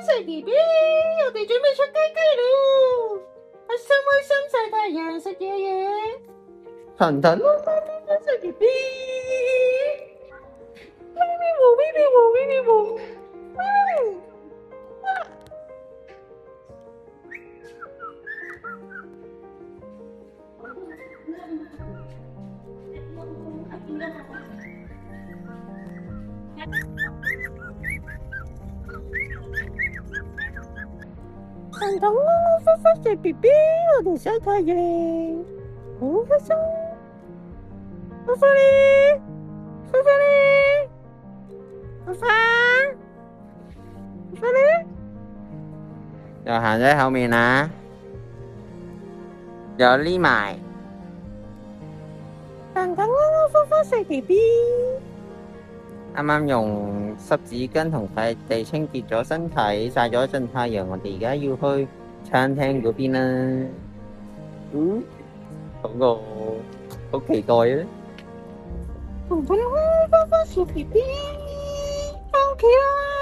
細 BB，我哋準備出街雞咯！開心曬太陽食嘢嘢，騰騰碌碌碌細 BB，咪咪嗚咪咪嗚咪咪嗚，騰騰碌碌碌碌細 BB，我哋曬太陽，好開心！花花咧，花花咧，花花，花花咧，又行咗喺後面啦，又匿埋。騰騰碌碌花花細 BB，啱啱用濕紙巾同塊地清潔咗身體，曬咗一陣太陽，我哋而家要去餐廳嗰邊啦。好期待啊！騰騰碌碌花花小 BB，翻屋企啦！